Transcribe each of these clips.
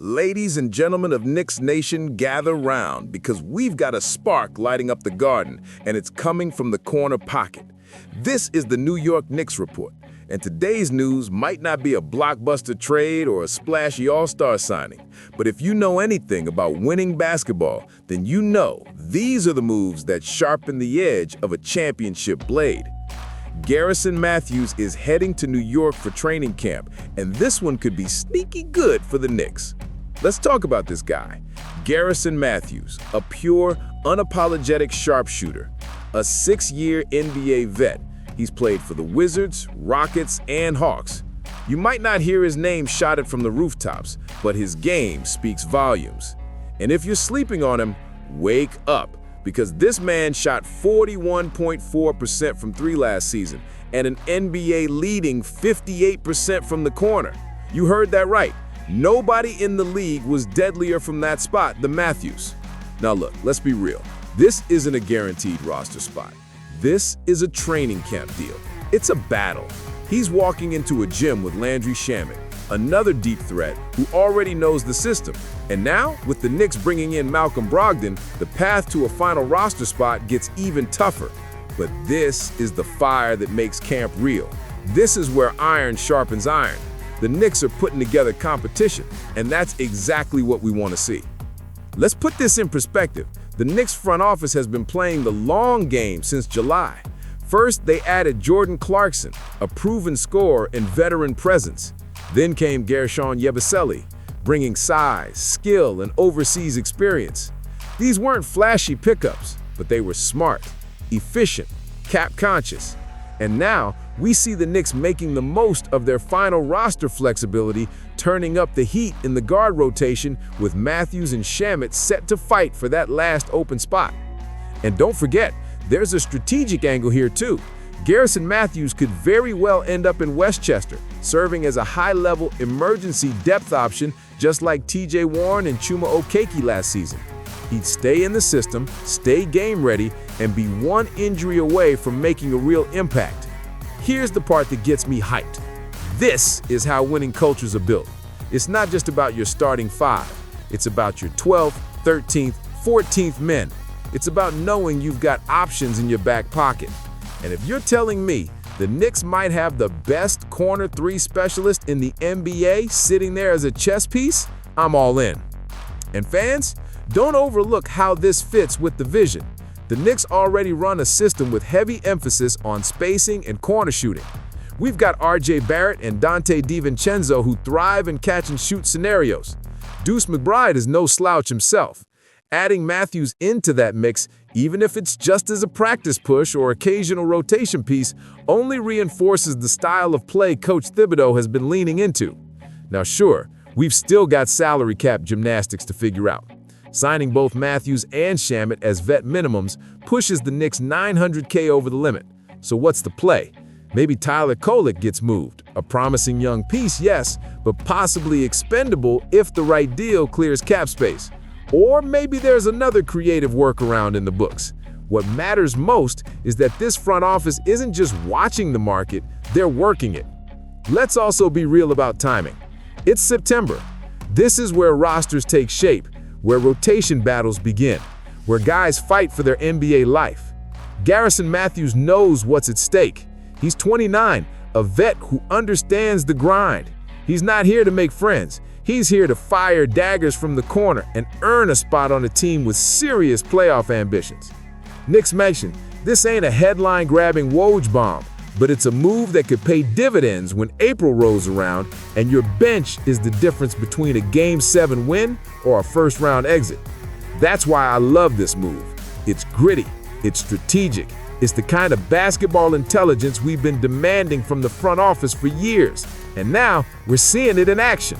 Ladies and gentlemen of Knicks Nation, gather round because we've got a spark lighting up the garden, and it's coming from the corner pocket. This is the New York Knicks Report, and today's news might not be a blockbuster trade or a splashy all-star signing, but if you know anything about winning basketball, then you know these are the moves that sharpen the edge of a championship blade. Garrison Matthews is heading to New York for training camp, and this one could be sneaky good for the Knicks. Let's talk about this guy. Garrison Matthews, a pure, unapologetic sharpshooter, a 6-year NBA vet. He's played for the Wizards, Rockets, and Hawks. You might not hear his name shouted from the rooftops, but his game speaks volumes. And if you're sleeping on him, wake up, because this man shot 41.4% from three last season and an NBA-leading 58% from the corner. You heard that right. Nobody in the league was deadlier from that spot than Matthews. Now look, let's be real. This isn't a guaranteed roster spot. This is a training camp deal. It's a battle. He's walking into a gym with Landry Shamet, another deep threat who already knows the system. And now, with the Knicks bringing in Malcolm Brogdon, the path to a final roster spot gets even tougher. But this is the fire that makes camp real. This is where iron sharpens iron. The Knicks are putting together competition, and that's exactly what we want to see. Let's put this in perspective. The Knicks front office has been playing the long game since July. First, they added Jordan Clarkson, a proven scorer and veteran presence. Then came Guerschon Yabusele, bringing size, skill, and overseas experience. These weren't flashy pickups, but they were smart, efficient, cap-conscious. And now, we see the Knicks making the most of their final roster flexibility, turning up the heat in the guard rotation with Matthews and Shamet set to fight for that last open spot. And don't forget, there's a strategic angle here too. Garrison Matthews could very well end up in Westchester, serving as a high-level emergency depth option just like TJ Warren and Chuma Okeke last season. He'd stay in the system, stay game-ready, and be one injury away from making a real impact. Here's the part that gets me hyped. This is how winning cultures are built. It's not just about your starting five. It's about your 12th, 13th, 14th men. It's about knowing you've got options in your back pocket. And if you're telling me the Knicks might have the best corner three specialist in the NBA sitting there as a chess piece, I'm all in. And fans, don't overlook how this fits with the vision. The Knicks already run a system with heavy emphasis on spacing and corner shooting. We've got RJ Barrett and Dante DiVincenzo who thrive in catch-and-shoot scenarios. Deuce McBride is no slouch himself. Adding Matthews into that mix, even if it's just as a practice push or occasional rotation piece, only reinforces the style of play Coach Thibodeau has been leaning into. Now sure, we've still got salary cap gymnastics to figure out. Signing both Matthews and Shamet as vet minimums pushes the Knicks $900K over the limit. So what's the play? Maybe Tyler Kolek gets moved. A promising young piece, yes, but possibly expendable if the right deal clears cap space. Or maybe there's another creative workaround in the books. What matters most is that this front office isn't just watching the market, they're working it. Let's also be real about timing. It's September. This is where rosters take shape, where rotation battles begin, where guys fight for their NBA life. Garrison Matthews knows what's at stake. He's 29, a vet who understands the grind. He's not here to make friends. He's here to fire daggers from the corner and earn a spot on a team with serious playoff ambitions. Knicks mentioned, this ain't a headline-grabbing Woj bomb, but it's a move that could pay dividends when April rolls around and your bench is the difference between a Game 7 win or a first-round exit. That's why I love this move. It's gritty, it's strategic, it's the kind of basketball intelligence we've been demanding from the front office for years, and now we're seeing it in action.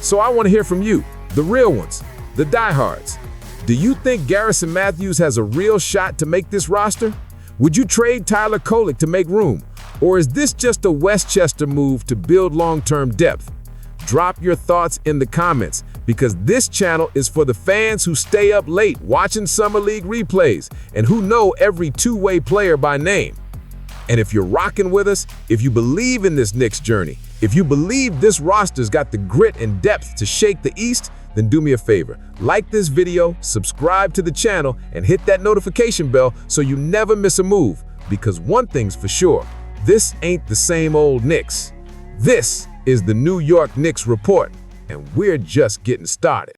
So I want to hear from you, the real ones, the diehards. Do you think Garrison Matthews has a real shot to make this roster? Would you trade Tyler Kolek to make room? Or is this just a Westchester move to build long-term depth? Drop your thoughts in the comments, because this channel is for the fans who stay up late watching Summer League replays and who know every two-way player by name. And if you're rocking with us, if you believe in this Knicks journey, If you believe this roster's got the grit and depth to shake the East, then do me a favor. Like this video, subscribe to the channel, and hit that notification bell so you never miss a move. Because one thing's for sure, this ain't the same old Knicks. This is the New York Knicks Report, and we're just getting started.